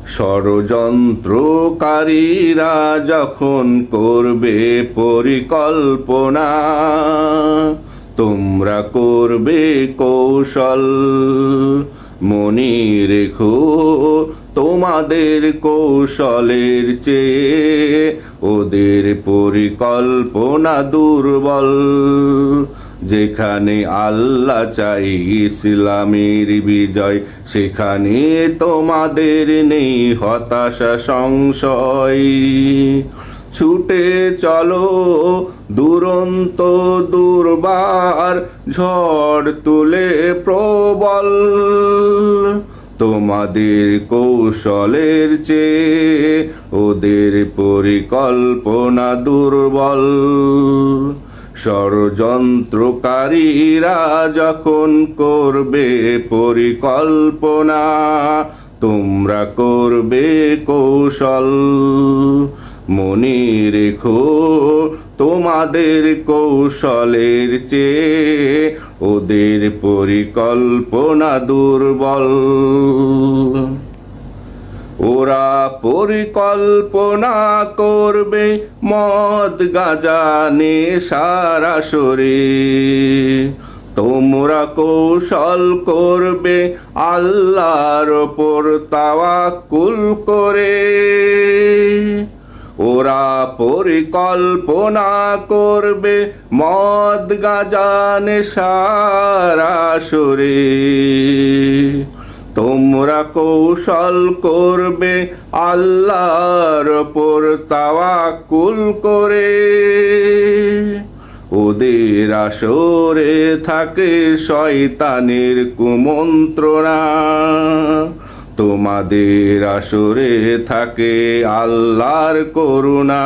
ষড়যন্ত্রকারীরা যখন করবে পরিকল্পনা, তোমরা করবে কৌশল। মনে রেখো, তোমাদের কৌশলের চেয়ে ওদের পরিকল্পনা দুর্বল। যেখানে আল্লাহ চাই ইসলামের বিজয়, সেখানে তোমাদের নেই হতাশা সংশয়। ছুটে চলো দুরন্ত দুর্বার, ঝড় তুলে প্রবল। তোমাদের কৌশলের চেয়ে ওদের পরিকল্পনা দুর্বল। ষড়যন্ত্রকারীরা যখন করবে পরিকল্পনা, তোমরা করবে কৌশল। মনে রেখো, তোমাদের কৌশলের চেয়ে ওদের পরিকল্পনা দুর্বল। ওরা পরিকল্পনা করবে মদ গাঁজা নেশার আসরে, তোমরা কৌশল করবে আল্লাহর ওপর তাওয়াক্কুল করে। ওরা পরিকল্পনা করবে মদ গাঁজা নেশার আসরে, তোমরা কৌশল করবে আল্লাহর ওপর তাওয়াক্কুল করে। ওদের আসরে থাকে শয়তানের কুমন্ত্রণা, তোমাদের আসরে থাকে আল্লাহর করুণা।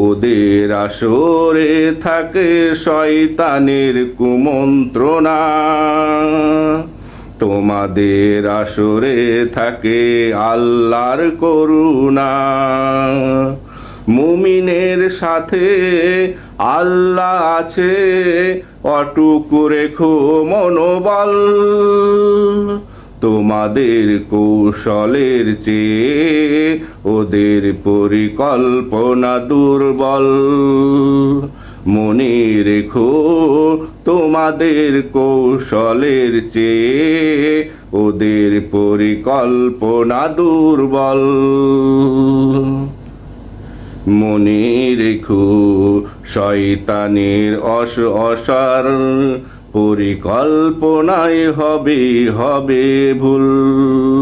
ওদের আসরে থাকে শয়তানের কুমন্ত্রণা, তোমাদের আসরে থাকে আল্লাহর করুণা। মুমিনের সাথে আল্লাহ আছে, অটুট রেখো মনোবল। তোমাদের কৌশলের চেয়ে ওদের পরিকল্পনা দুর্বল। মনে রেখো, তোমাদের কৌশলের চেয়ে ওদের পরিকল্পনা দুর্বল। মনে রেখো, শয়তানের অসার পরিকল্পনায় হবে ভুল।